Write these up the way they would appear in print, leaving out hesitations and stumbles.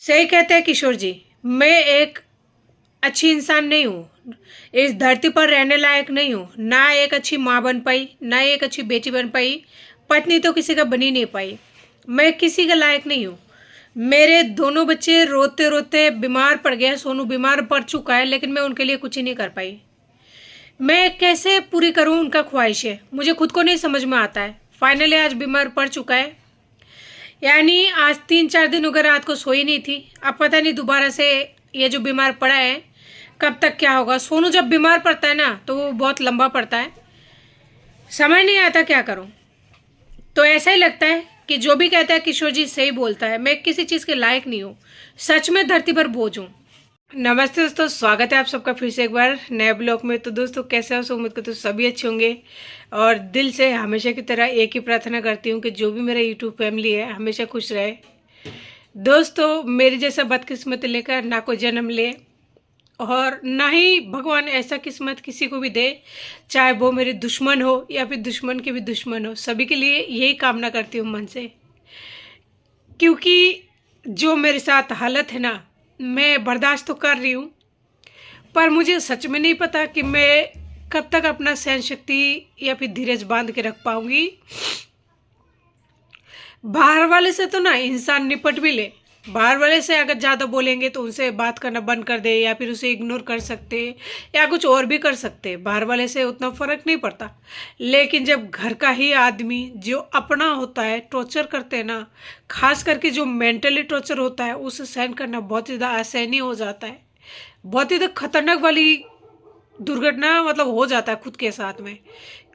सही कहते हैं किशोर जी। मैं एक अच्छी इंसान नहीं हूँ, इस धरती पर रहने लायक नहीं हूँ। ना एक अच्छी माँ बन पाई, ना एक अच्छी बेटी बन पाई, पत्नी तो किसी का बन ही नहीं पाई। मैं किसी का लायक नहीं हूँ। मेरे दोनों बच्चे रोते रोते बीमार पड़ गए। सोनू बीमार पड़ चुका है, लेकिन मैं उनके लिए कुछ ही नहीं कर पाई। मैं कैसे पूरी करूँ उनका ख्वाहिशें, मुझे खुद को नहीं समझ में आता है। फाइनली आज बीमार पड़ चुका है, यानी आज 3-4 दिन हो गए रात को सोई नहीं थी। अब पता नहीं दोबारा से ये जो बीमार पड़ा है कब तक क्या होगा। सोनू जब बीमार पड़ता है ना तो वो बहुत लंबा पड़ता है, समझ नहीं आता क्या करूं। तो ऐसा ही लगता है कि जो भी कहता है किशोर जी सही बोलता है। मैं किसी चीज़ के लायक नहीं हूँ, सच में धरती पर बोझ हूँ। नमस्ते दोस्तों, स्वागत है आप सबका फिर से एक बार नए ब्लॉग में। तो दोस्तों कैसे हो? उम्मीद करते हो सभी अच्छे होंगे और दिल से हमेशा की तरह एक ही प्रार्थना करती हूँ कि जो भी मेरा यूट्यूब फैमिली है हमेशा खुश रहे। दोस्तों मेरी जैसा बदकिस्मत लेकर ना कोई जन्म ले और ना ही भगवान ऐसा किस्मत किसी को भी दे, चाहे वो मेरे दुश्मन हो या फिर दुश्मन के भी दुश्मन हो। सभी के लिए यही कामना करती हूँ मन से, क्योंकि जो मेरे साथ हालत है ना, मैं बर्दाश्त तो कर रही हूँ, पर मुझे सच में नहीं पता कि मैं कब तक अपना सहन शक्ति या फिर धीरज बांध के रख पाऊंगी। बाहर वाले से तो ना इंसान निपट भी ले, बाहर वाले से अगर ज़्यादा बोलेंगे तो उनसे बात करना बंद कर दे या फिर उसे इग्नोर कर सकते या कुछ और भी कर सकते। बाहर वाले से उतना फ़र्क नहीं पड़ता, लेकिन जब घर का ही आदमी जो अपना होता है टॉर्चर करते हैं ना, खास करके जो मेंटली टॉर्चर होता है उसे सहन करना बहुत ज़्यादा असहनीय हो जाता है। बहुत ही खतरनाक वाली दुर्घटना मतलब हो जाता है खुद के साथ में।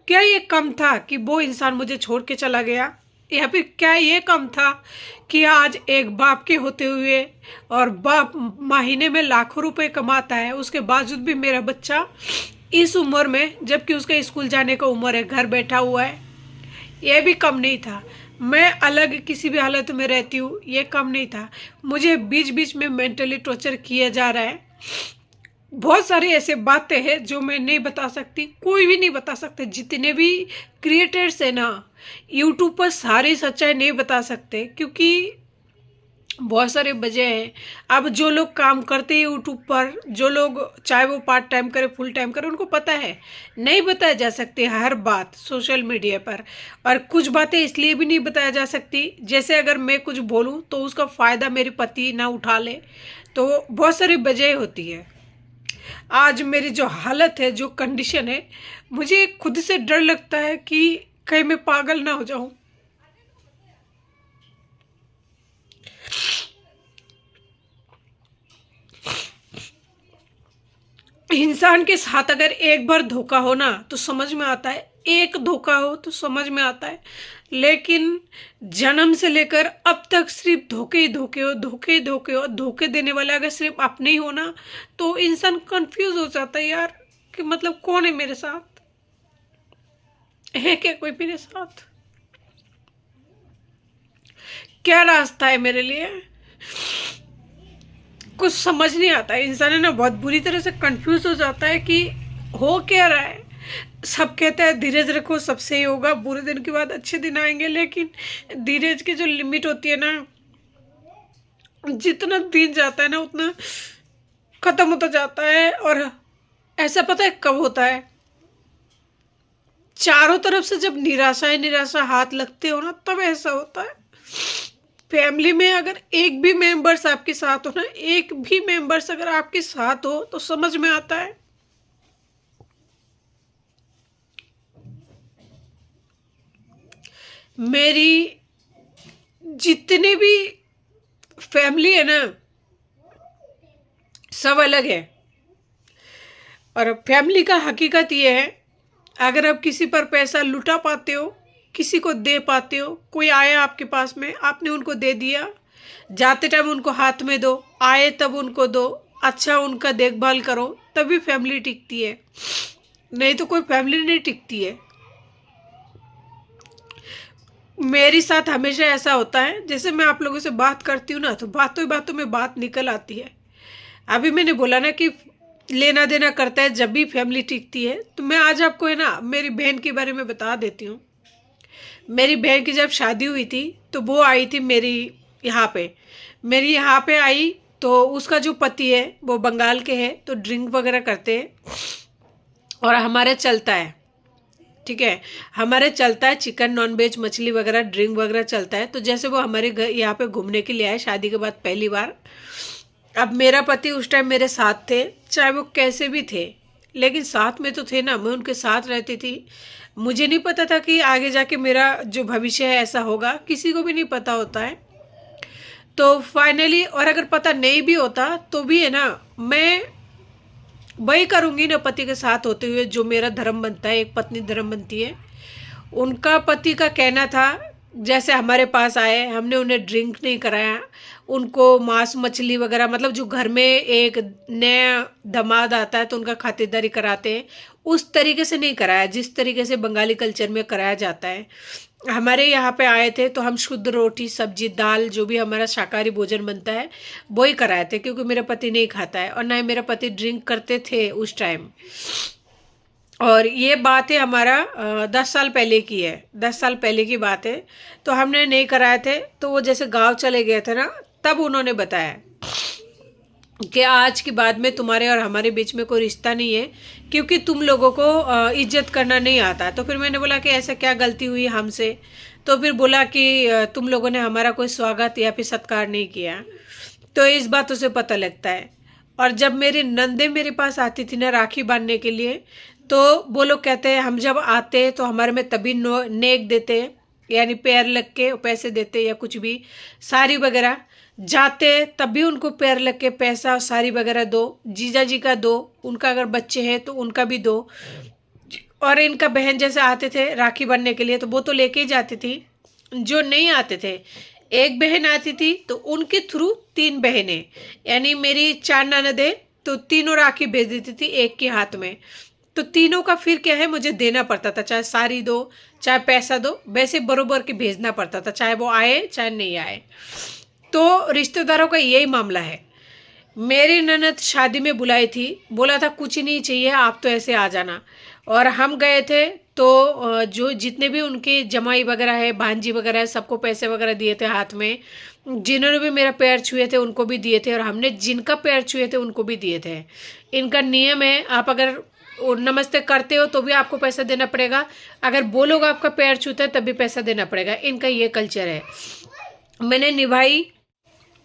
क्या ये कम था कि वो इंसान मुझे छोड़ के चला गया, या फिर क्या ये कम था कि आज एक बाप के होते हुए और बाप महीने में लाखों रुपए कमाता है, उसके बावजूद भी मेरा बच्चा इस उम्र में, जबकि उसका स्कूल जाने का उम्र है, घर बैठा हुआ है। ये भी कम नहीं था। मैं अलग किसी भी हालत में रहती हूँ, ये कम नहीं था। मुझे बीच बीच में मेंटली टॉर्चर किया जा रहा है। बहुत सारी ऐसे बातें हैं जो मैं नहीं बता सकती, कोई भी नहीं बता सकते। जितने भी क्रिएटर्स हैं ना यूट्यूब पर, सारी सच्चाई नहीं बता सकते, क्योंकि बहुत सारे वजह हैं। अब जो लोग काम करते हैं यूट्यूब पर, जो लोग चाहे वो पार्ट टाइम करे फुल टाइम करे, उनको पता है नहीं बताया जा सकती हर बात सोशल मीडिया पर। और कुछ बातें इसलिए भी नहीं बताया जा सकती, जैसे अगर मैं कुछ बोलूँ तो उसका फ़ायदा मेरे पति ना उठा ले, तो बहुत सारी वजह होती है। आज मेरी जो हालत है, जो कंडीशन है, मुझे खुद से डर लगता है कि कहीं मैं पागल ना हो जाऊं। इंसान के साथ अगर एक बार धोखा हो ना तो समझ में आता है, एक धोखा हो तो समझ में आता है, लेकिन जन्म से लेकर अब तक सिर्फ धोखे ही धोखे हो, धोखे ही धोखे हो। धोखे देने वाले अगर सिर्फ अपने ही हो ना तो इंसान कंफ्यूज हो जाता है यार, कि मतलब कौन है मेरे साथ, है क्या कोई मेरे साथ, क्या रास्ता है मेरे लिए, कुछ समझ नहीं आता है। इंसान है ना बहुत बुरी तरह से कंफ्यूज हो जाता है कि हो क्या रहा है। सब कहते हैं धीरज रखो सब सही होगा, बुरे दिन के बाद अच्छे दिन आएंगे, लेकिन धीरज की जो लिमिट होती है ना, जितना दिन जाता है ना उतना खत्म होता जाता है। और ऐसा पता है कब होता है? चारों तरफ से जब निराशा ही निराशा हाथ लगते हो ना, तब ऐसा होता है। फैमिली में अगर एक भी मेंबर्स आपके साथ हो ना, एक भी मेंबर्स अगर आपके साथ हो तो समझ में आता है। मेरी जितनी भी फैमिली है ना सब अलग है, और फैमिली का हकीकत ये है, अगर आप किसी पर पैसा लुटा पाते हो, किसी को दे पाते हो, कोई आया आपके पास में, आपने उनको दे दिया, जाते टाइम उनको हाथ में दो, आए तब उनको दो, अच्छा उनका देखभाल करो, तभी फैमिली टिकती है, नहीं तो कोई फैमिली नहीं टिकती है। मेरे साथ हमेशा ऐसा होता है, जैसे मैं आप लोगों से बात करती हूँ ना तो बातों ही बातों में बात निकल आती है। अभी मैंने बोला ना कि लेना देना करता है जब भी फैमिली टिकती है, तो मैं आज आपको है ना मेरी बहन के बारे में बता देती हूँ। मेरी बहन की जब शादी हुई थी तो वो आई थी मेरी यहाँ पे। मेरी यहाँ पे आई तो उसका जो पति है वो बंगाल के है, तो ड्रिंक वगैरह करते हैं और हमारे चलता है, ठीक है, हमारे चलता है चिकन नॉनवेज मछली वगैरह ड्रिंक वगैरह चलता है। तो जैसे वो हमारे घर यहाँ पे घूमने के लिए आए शादी के बाद पहली बार। अब मेरा पति उस टाइम मेरे साथ थे, चाहे वो कैसे भी थे लेकिन साथ में तो थे ना, मैं उनके साथ रहती थी। मुझे नहीं पता था कि आगे जाके मेरा जो भविष्य है ऐसा होगा, किसी को भी नहीं पता होता है। तो फाइनली, और अगर पता नहीं भी होता तो भी है ना, मैं वही करूँगी ना पति के साथ होते हुए जो मेरा धर्म बनता है, एक पत्नी धर्म बनती है। उनका पति का कहना था जैसे हमारे पास आए हमने उन्हें ड्रिंक नहीं कराया, उनको मांस मछली वगैरह, मतलब जो घर में एक नया दामाद आता है तो उनका खातिरदारी कराते हैं उस तरीके से नहीं कराया जिस तरीके से बंगाली कल्चर में कराया जाता है। हमारे यहाँ पे आए थे तो हम शुद्ध रोटी सब्जी दाल जो भी हमारा शाकाहारी भोजन बनता है वही कराए थे, क्योंकि मेरा पति नहीं खाता है और ना ही मेरा पति ड्रिंक करते थे उस टाइम। और ये बात है हमारा 10 साल पहले की है, 10 साल पहले की बात है। तो हमने नहीं कराए थे, तो वो जैसे गांव चले गए थे ना, तब उन्होंने बताया कि आज के बाद में तुम्हारे और हमारे बीच में कोई रिश्ता नहीं है, क्योंकि तुम लोगों को इज्जत करना नहीं आता। तो फिर मैंने बोला कि ऐसा क्या गलती हुई हमसे? तो फिर बोला कि तुम लोगों ने हमारा कोई स्वागत या फिर सत्कार नहीं किया। तो इस बातों से पता लगता है। और जब मेरी नंदे मेरे पास आती थी ना राखी बांधने के लिए, तो वो लोग कहते हैं हम जब आते तो हमारे में तभी नेक देते, यानी पैर लग के पैसे देते या कुछ भी, साड़ी वगैरह, जाते तब भी उनको पैर लग के पैसा और साड़ी वगैरह दो, जीजा जी का दो, उनका अगर बच्चे हैं तो उनका भी दो। और इनका बहन जैसे आते थे राखी बनने के लिए तो वो तो लेके ही जाती थी। जो नहीं आते थे, एक बहन आती थी तो उनके थ्रू 3 बहनें, यानी मेरी 4 ननदें, तो तीनों राखी भेज देती थी एक के हाथ में। तो तीनों का फिर क्या है, मुझे देना पड़ता था, चाहे साड़ी दो चाहे पैसा दो, वैसे बरोबर के भेजना पड़ता था, चाहे वो आए चाहे नहीं आए। तो रिश्तेदारों का यही मामला है। मेरी ननद शादी में बुलाई थी, बोला था कुछ नहीं चाहिए आप तो ऐसे आ जाना। और हम गए थे तो जो जितने भी उनके जमाई वगैरह है भांजी वगैरह है सबको पैसे वगैरह दिए थे हाथ में। जिन्होंने भी मेरा पैर छुए थे उनको भी दिए थे, और हमने जिनका पैर छुए थे उनको भी दिए थे। इनका नियम है, आप अगर नमस्ते करते हो तो भी आपको पैसा देना पड़ेगा, अगर वो लोग आपका पैर छूते हैं तब भी पैसा देना पड़ेगा। इनका ये कल्चर है। मैंने निभाई।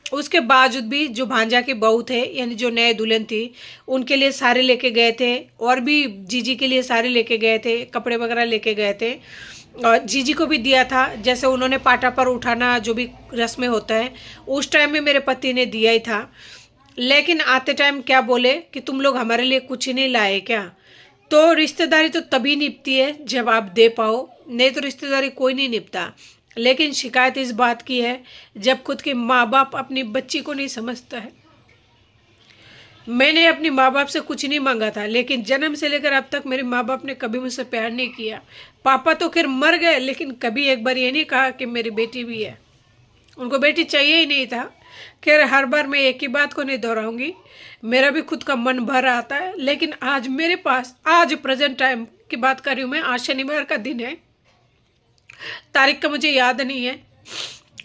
उसके बावजूद भी जो भांजा के बहू थे, यानी जो नए दुल्हन थी, उनके लिए सारे लेके गए थे, और भी जीजी के लिए सारे लेके गए थे, कपड़े वगैरह लेके गए थे, और जीजी को भी दिया था। जैसे उन्होंने पाटा पर उठाना जो भी रस्में होता है उस टाइम में मेरे पति ने दिया ही था। लेकिन आते टाइम क्या बोले कि तुम लोग हमारे लिए कुछ नहीं लाए क्या? तो रिश्तेदारी तो तभी निपटी है जब आप दे पाओ, नहीं तो रिश्तेदारी कोई नहीं निपटा। लेकिन शिकायत इस बात की है जब खुद के माँ बाप अपनी बच्ची को नहीं समझता है। मैंने अपनी माँ बाप से कुछ नहीं मांगा था, लेकिन जन्म से लेकर अब तक मेरे माँ बाप ने कभी मुझसे प्यार नहीं किया। पापा तो खैर मर गए, लेकिन कभी एक बार ये नहीं कहा कि मेरी बेटी भी है। उनको बेटी चाहिए ही नहीं था। खैर हर बार मैं एक ही बात को नहीं दोहराऊंगी, मेरा भी खुद का मन भर आता है। लेकिन आज मेरे पास, आज प्रेजेंट टाइम की बात कर रही हूँ मैं, आज शनिवार का दिन है, तारीख का मुझे याद नहीं है,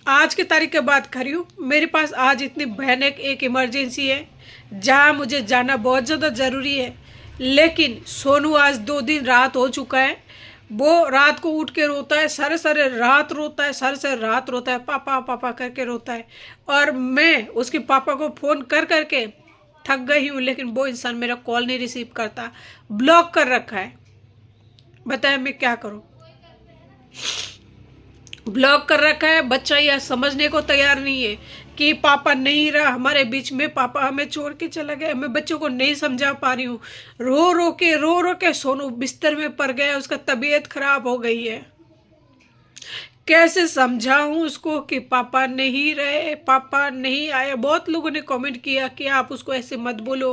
आज की तारीख की बात कर रही हूँ। मेरे पास आज इतनी भयानक एक इमरजेंसी है जहाँ मुझे जाना बहुत ज़्यादा ज़रूरी है। लेकिन सोनू आज 2 दिन रात हो चुका है, वो रात को उठ के रोता है, सारे रात रोता है, सारे रात रोता है, पापा पापा करके रोता है। और मैं उसके पापा को फ़ोन कर करके थक गई हूँ, लेकिन वो इंसान मेरा कॉल नहीं रिसीव करता, ब्लॉक कर रखा है। बताए मैं क्या करूँ? ब्लॉक कर रखा है। बच्चा यह समझने को तैयार नहीं है कि पापा नहीं रहा हमारे बीच में, पापा हमें छोड़ के चला गया। मैं बच्चों को नहीं समझा पा रही हूँ। रो रो के सोनू बिस्तर में पड़ गया, उसका तबीयत खराब हो गई है। कैसे समझाऊं उसको कि पापा नहीं रहे, पापा नहीं आए। बहुत लोगों ने कमेंट किया कि आप उसको ऐसे मत बोलो।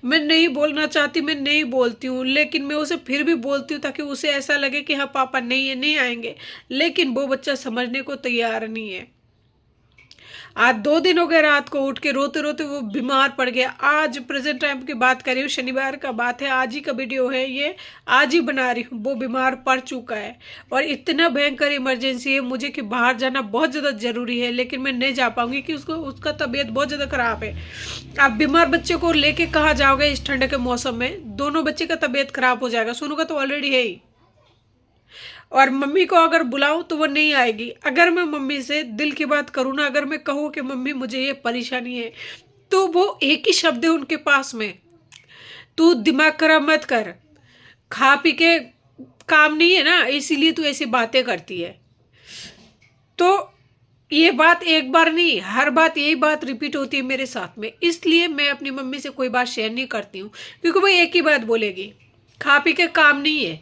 मैं नहीं बोलना चाहती, मैं नहीं बोलती हूँ, लेकिन मैं उसे फिर भी बोलती हूँ ताकि उसे ऐसा लगे कि हाँ पापा नहीं है, नहीं आएंगे। लेकिन वो बच्चा समझने को तैयार नहीं है। आज 2 दिन हो गए रात को उठ के रोते रोते वो बीमार पड़ गया। आज प्रेजेंट टाइम की बात कर रही हूँ, शनिवार का बात है, आज ही का वीडियो है ये, आज ही बना रही हूँ। वो बीमार पड़ चुका है और इतना भयंकर इमरजेंसी है मुझे कि बाहर जाना बहुत ज़्यादा ज़रूरी है, लेकिन मैं नहीं जा पाऊंगी कि उसका तबीयत बहुत ज़्यादा ख़राब है। आप बीमार बच्चे को लेके कहाँ जाओगे इस ठंड के मौसम में? दोनों बच्चे का तबीयत खराब हो जाएगा। सोनू का तो ऑलरेडी है ही, और मम्मी को अगर बुलाऊं तो वो नहीं आएगी। अगर मैं मम्मी से दिल की बात करूँ ना, अगर मैं कहूँ कि मम्मी मुझे ये परेशानी है, तो वो एक ही शब्द है उनके पास में, तू दिमाग खराब मत कर, खा पी के काम नहीं है ना, इसीलिए तू ऐसी बातें करती है। तो ये बात एक बार नहीं, हर बात यही बात रिपीट होती है मेरे साथ में, इसलिए मैं अपनी मम्मी से कोई बात शेयर नहीं करती हूँ, क्योंकि वो एक ही बात बोलेगी, खा पी के काम नहीं है,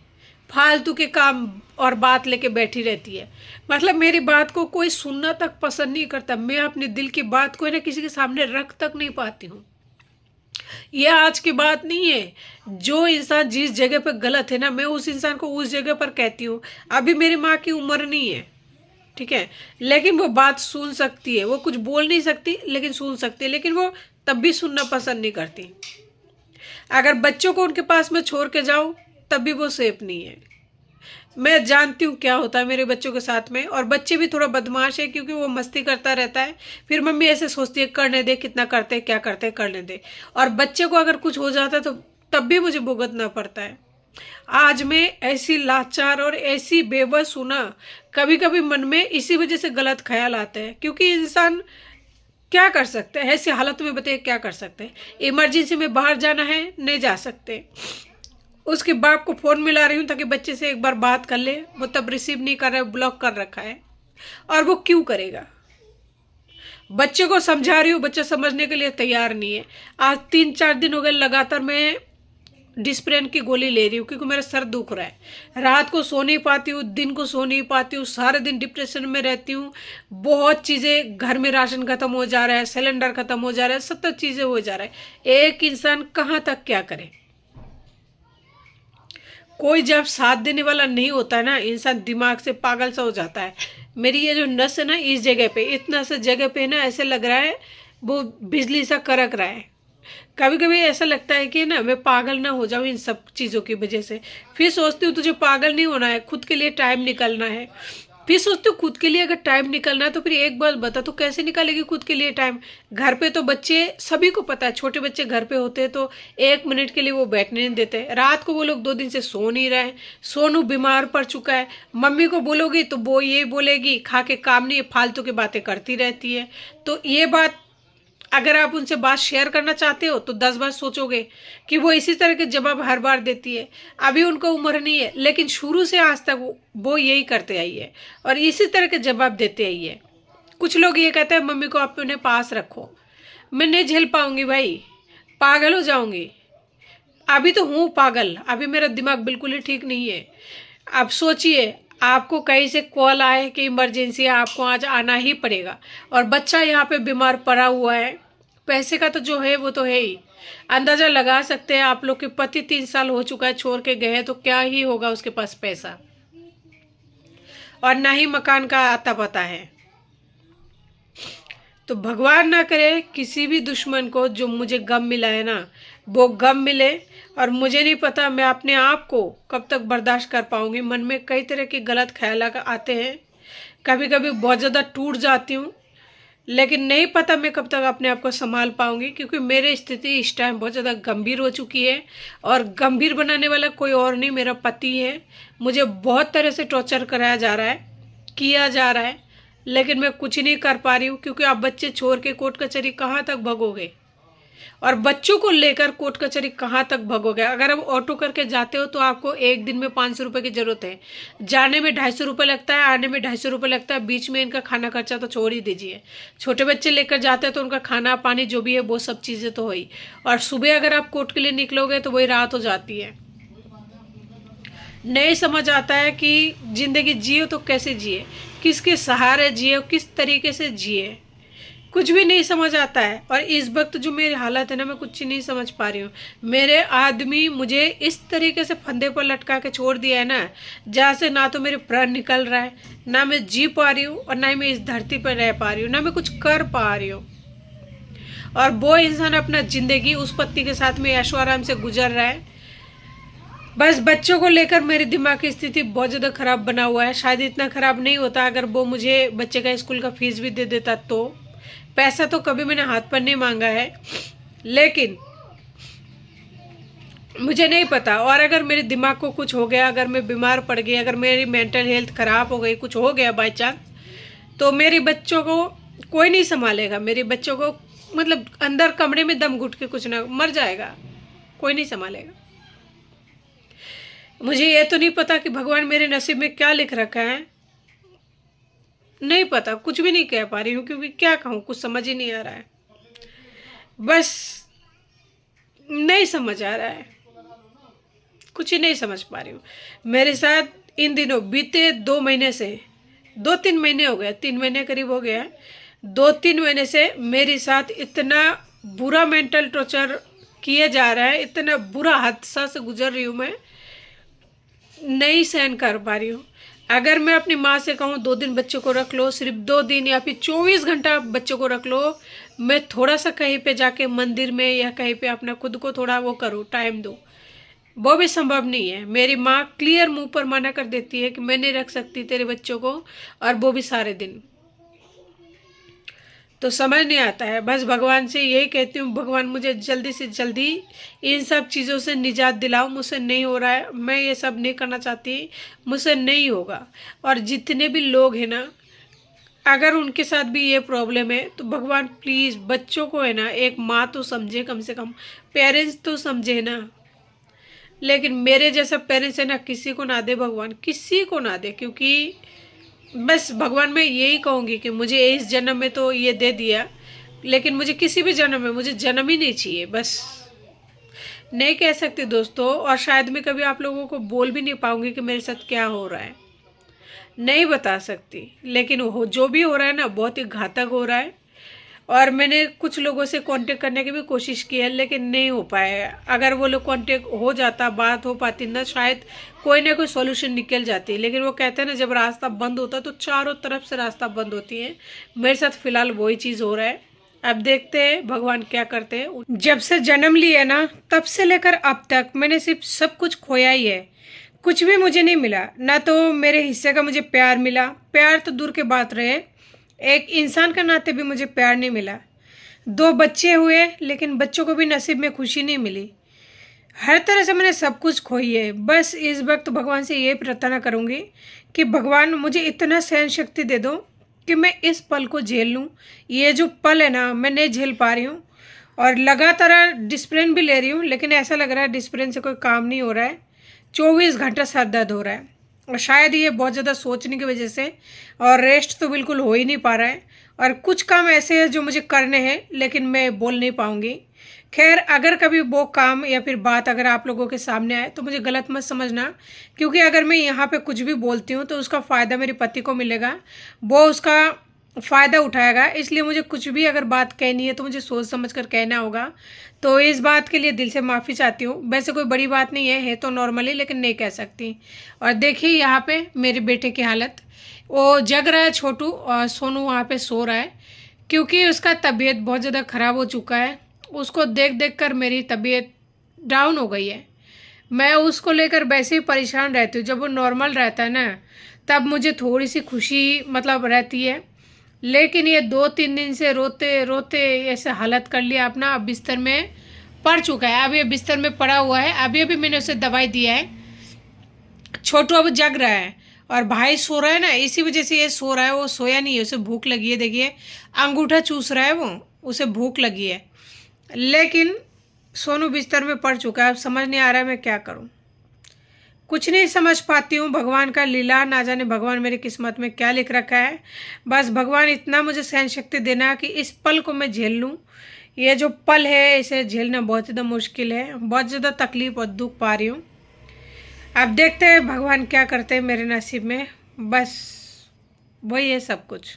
फालतू के काम और बात लेके बैठी रहती है। मतलब मेरी बात को कोई सुनना तक पसंद नहीं करता। मैं अपने दिल की बात को ना किसी के सामने रख तक नहीं पाती हूँ। ये आज की बात नहीं है। जो इंसान जिस जगह पर गलत है ना, मैं उस इंसान को उस जगह पर कहती हूँ। अभी मेरी माँ की उम्र नहीं है, ठीक है, लेकिन वो बात सुन सकती है। वो कुछ बोल नहीं सकती लेकिन सुन सकती है, लेकिन वो तब भी सुनना पसंद नहीं करती। अगर बच्चों को उनके पास में छोड़ के जाऊं तब भी वो सेफ नहीं है। मैं जानती हूँ क्या होता है मेरे बच्चों के साथ में, और बच्चे भी थोड़ा बदमाश है क्योंकि वो मस्ती करता रहता है। फिर मम्मी ऐसे सोचती है करने दे, कितना करते क्या करते करने दे, और बच्चे को अगर कुछ हो जाता है तो तब भी मुझे भुगतना पड़ता है। आज मैं ऐसी लाचार और ऐसी बेबस हूं ना, कभी कभी मन में इसी वजह से गलत ख्याल आते हैं, क्योंकि इंसान क्या कर सकते हैं ऐसी हालत में, बताइए क्या कर सकते हैं। इमरजेंसी में बाहर जाना है, नहीं जा सकते। उसके बाप को फ़ोन मिला रही हूँ ताकि बच्चे से एक बार बात कर ले, वो तब रिसीव नहीं कर रहा है, ब्लॉक कर रखा है। और वो क्यों करेगा? बच्चे को समझा रही हूँ, बच्चा समझने के लिए तैयार नहीं है। आज 3-4 दिन हो गए लगातार मैं डिस्प्रेन की गोली ले रही हूँ, क्योंकि मेरा सर दुख रहा है। रात को सो नहीं पाती हूँ, दिन को सो नहीं पाती हूँ, सारे दिन डिप्रेशन में रहती हूँ। बहुत चीज़ें, घर में राशन खत्म हो जा रहा है, सिलेंडर खत्म हो जा रहा है, 70 चीज़ें हो जा रहा है। एक इंसान कहाँ तक क्या करे? कोई जब साथ देने वाला नहीं होता है ना, इंसान दिमाग से पागल सा हो जाता है। मेरी ये जो नस है ना, इस जगह पे, इतना सा जगह पे ना ऐसे लग रहा है वो बिजली सा कड़क रहा है। कभी कभी ऐसा लगता है कि ना मैं पागल ना हो जाऊं इन सब चीज़ों की वजह से। फिर सोचती हूँ तुझे पागल नहीं होना है, खुद के लिए टाइम निकालना है। फिर सोचती हूँ खुद के लिए अगर टाइम निकालना है तो फिर एक बात बता, तो कैसे निकालेगी खुद के लिए टाइम? घर पे तो बच्चे, सभी को पता है, छोटे बच्चे घर पे होते हैं तो 1 मिनट के लिए वो बैठने नहीं देते। रात को वो लोग 2 दिन से सो नहीं रहे। सोनू बीमार पड़ चुका है, मम्मी को बोलोगी तो वो ये बोलेगी खा के काम नहीं है, फालतू की बातें करती रहती है। तो ये बात अगर आप उनसे बात शेयर करना चाहते हो तो 10 बार सोचोगे कि वो इसी तरह के जवाब हर बार देती है। अभी उनको उम्र नहीं है, लेकिन शुरू से आज तक वो यही करते आई है और इसी तरह के जवाब देते आई है। कुछ लोग ये कहते हैं मम्मी को आप उन्हें पास रखो। मैं नहीं झेल पाऊंगी भाई, पागल हो जाऊंगी। अभी तो हूँ पागल, अभी मेरा दिमाग बिल्कुल ही ठीक नहीं है। अब सोचिए, आपको कहीं से कॉल आए कि इमरजेंसी है, आपको आज आना ही पड़ेगा, और बच्चा यहाँ पे बीमार पड़ा हुआ है। पैसे का तो जो है वो तो है ही, अंदाज़ा लगा सकते हैं। आप लोग के पति 3 साल हो चुका है छोड़ के गए, तो क्या ही होगा उसके पास पैसा, और ना ही मकान का आता पता है। तो भगवान ना करे किसी भी दुश्मन को जो मुझे गम मिला है ना, वो गम मिले। और मुझे नहीं पता मैं अपने आप को कब तक बर्दाश्त कर पाऊंगी। मन में कई तरह के गलत ख्याल आते हैं, कभी कभी बहुत ज़्यादा टूट जाती हूँ, लेकिन नहीं पता मैं कब तक अपने आप को संभाल पाऊंगी, क्योंकि मेरी स्थिति इस टाइम बहुत ज़्यादा गंभीर हो चुकी है। और गंभीर बनाने वाला कोई और नहीं, मेरा पति है। मुझे बहुत तरह से टॉर्चर कराया जा रहा है, किया जा रहा है, लेकिन मैं कुछ नहीं कर पा रही हूँ, क्योंकि आप बच्चे छोड़ के कोर्ट कचहरी कहाँ तक भगोगे, और बच्चों को लेकर कोर्ट कचहरी कहाँ तक भगोगे। अगर आप ऑटो करके जाते हो तो आपको एक दिन में 500 रुपये की ज़रूरत है, जाने में 250 रुपये लगता है, आने में 250 रुपये लगता है, बीच में इनका खाना खर्चा तो छोड़ ही दीजिए। छोटे बच्चे लेकर जाते हैं तो उनका खाना पानी जो भी है वो सब चीज़ें तो हुई, और सुबह अगर आप कोर्ट के लिए निकलोगे तो वही रात हो जाती है। नहीं समझ आता है कि ज़िंदगी जिए तो कैसे जिए, किसके सहारे जिए, किस तरीके से जिए। कुछ भी नहीं समझ आता है। और इस वक्त जो मेरी हालत है ना, मैं कुछ नहीं समझ पा रही हूँ। मेरे आदमी मुझे इस तरीके से फंदे पर लटका के छोड़ दिया है ना, जहाँ से ना तो मेरे प्राण निकल रहा है, ना मैं जी पा रही हूँ, और ना ही मैं इस धरती पर रह पा रही हूँ, ना मैं कुछ कर पा रही हूँ। और वो इंसान अपना जिंदगी उस पत्नी के साथ में ऐशो आराम से गुजर रहा है। बस बच्चों को लेकर मेरी दिमाग की स्थिति बहुत ज़्यादा ख़राब बना हुआ है। शायद इतना ख़राब नहीं होता अगर वो मुझे बच्चे का स्कूल का फीस भी दे देता। तो पैसा तो कभी मैंने हाथ पर नहीं मांगा है, लेकिन मुझे नहीं पता। और अगर मेरे दिमाग को कुछ हो गया, अगर मैं बीमार पड़ गई, अगर मेरी मेंटल हेल्थ ख़राब हो गई, कुछ हो गया बाई चांस, तो मेरे बच्चों को कोई नहीं संभालेगा। मेरे बच्चों को मतलब अंदर कमरे में दम घुट के कुछ ना मर जाएगा, कोई नहीं संभालेगा। मुझे ये तो नहीं पता कि भगवान मेरे नसीब में क्या लिख रखा है, नहीं पता, कुछ भी नहीं कह पा रही हूँ, क्योंकि क्या कहूँ, कुछ समझ ही नहीं आ रहा है। बस नहीं समझ आ रहा है, कुछ ही नहीं समझ पा रही हूँ। मेरे साथ इन दिनों बीते 2 महीने से, 2-3 महीने हो गए, 3 महीने करीब हो गया है, 2-3 महीने से मेरे साथ इतना बुरा मेंटल टॉर्चर किया जा रहा है, इतना बुरा हादसा से गुजर रही हूँ, मैं नहीं सहन कर पा रही हूँ। अगर मैं अपनी माँ से कहूँ 2 दिन बच्चों को रख लो, सिर्फ 2 दिन या फिर 24 घंटा बच्चों को रख लो, मैं थोड़ा सा कहीं पे जाके मंदिर में या कहीं पे अपना खुद को थोड़ा वो करूँ, टाइम दूँ, वो भी संभव नहीं है। मेरी माँ क्लियर मुंह पर मना कर देती है कि मैं नहीं रख सकती तेरे बच्चों को, और वो भी सारे दिन। तो समझ नहीं आता है। बस भगवान से यही कहती हूँ, भगवान मुझे जल्दी से जल्दी इन सब चीज़ों से निजात दिलाओ। मुझसे नहीं हो रहा है, मैं ये सब नहीं करना चाहती, मुझसे नहीं होगा। और जितने भी लोग हैं ना, अगर उनके साथ भी ये प्रॉब्लम है, तो भगवान प्लीज़ बच्चों को है ना, एक माँ तो समझे, कम से कम पेरेंट्स तो समझे ना। लेकिन मेरे जैसा पेरेंट्स है ना, किसी को ना दे भगवान, किसी को ना दे। क्योंकि बस भगवान मैं यही कहूँगी कि मुझे इस जन्म में तो ये दे दिया, लेकिन मुझे किसी भी जन्म में मुझे जन्म ही नहीं चाहिए। बस नहीं कह सकती दोस्तों, और शायद मैं कभी आप लोगों को बोल भी नहीं पाऊँगी कि मेरे साथ क्या हो रहा है, नहीं बता सकती। लेकिन हो जो भी हो रहा है ना, बहुत ही घातक हो रहा है। और मैंने कुछ लोगों से कांटेक्ट करने की भी कोशिश की है, लेकिन नहीं हो पाया। अगर वो लोग कांटेक्ट हो जाता, बात हो पाती ना, शायद कोई ना कोई सॉल्यूशन निकल जाती है। लेकिन वो कहते हैं ना, जब रास्ता बंद होता है तो चारों तरफ से रास्ता बंद होती है। मेरे साथ फिलहाल वही चीज़ हो रहा है। अब देखते हैं भगवान क्या करते हैं। जब से जन्म लिया ना, तब से लेकर अब तक मैंने सिर्फ सब कुछ खोया ही है। कुछ भी मुझे नहीं मिला, ना तो मेरे हिस्से का मुझे प्यार मिला, प्यार तो दूर के बात रहे, एक इंसान का नाते भी मुझे प्यार नहीं मिला। 2 बच्चे हुए, लेकिन बच्चों को भी नसीब में खुशी नहीं मिली। हर तरह से मैंने सब कुछ खोई है। बस इस वक्त भगवान से ये प्रार्थना करूँगी कि भगवान मुझे इतना सहन शक्ति दे दो कि मैं इस पल को झेल लूँ। ये जो पल है ना, मैं नहीं झेल पा रही हूँ, और लगातार डिस्प्रिन भी ले रही हूँ, लेकिन ऐसा लग रहा है डिस्प्रिन से कोई काम नहीं हो रहा है। 24 घंटा सर दर्द हो रहा है, और शायद ये बहुत ज़्यादा सोचने की वजह से, और रेस्ट तो बिल्कुल हो ही नहीं पा रहा है। और कुछ काम ऐसे हैं जो मुझे करने हैं, लेकिन मैं बोल नहीं पाऊँगी। खैर, अगर कभी वो काम या फिर बात अगर आप लोगों के सामने आए तो मुझे गलत मत समझना, क्योंकि अगर मैं यहाँ पे कुछ भी बोलती हूँ तो उसका फ़ायदा मेरे पति को मिलेगा, वो उसका फ़ायदा उठाएगा। इसलिए मुझे कुछ भी अगर बात कहनी है तो मुझे सोच समझ कर कहना होगा। तो इस बात के लिए दिल से माफ़ी चाहती हूँ। वैसे कोई बड़ी बात नहीं है तो नॉर्मली, लेकिन नहीं कह सकती। और देखिए यहाँ पे मेरे बेटे की हालत, वो जग रहा है छोटू, और सोनू वहाँ पे सो रहा है, क्योंकि उसका तबीयत बहुत ज़्यादा ख़राब हो चुका है। उसको देख देख कर मेरी तबीयत डाउन हो गई है। मैं उसको लेकर वैसे ही परेशान रहती हूँ। जब वो नॉर्मल रहता है ना, तब मुझे थोड़ी सी खुशी मतलब रहती है। लेकिन ये 2-3 दिन से रोते रोते ऐसे हालत कर लिया अपना, अब बिस्तर में पड़ चुका है। अब ये बिस्तर में पड़ा हुआ है। अभी अभी मैंने उसे दवाई दिया है। छोटू अब जग रहा है, और भाई सो रहा है ना, इसी वजह से ये सो रहा है। वो सोया नहीं है, उसे भूख लगी है। देखिए अंगूठा चूस रहा है वो, उसे भूख लगी है। लेकिन सोनू बिस्तर में पड़ चुका है। अब समझ नहीं आ रहा है मैं क्या करूं, कुछ नहीं समझ पाती हूँ। भगवान का लीला, ना जाने भगवान मेरी किस्मत में क्या लिख रखा है। बस भगवान इतना मुझे सहन शक्ति देना कि इस पल को मैं झेल लूँ। ये जो पल है, इसे झेलना बहुत ज़्यादा मुश्किल है। बहुत ज़्यादा तकलीफ और दुख पा रही हूँ। अब देखते हैं भगवान क्या करते हैं मेरे नसीब में। बस वही है सब कुछ।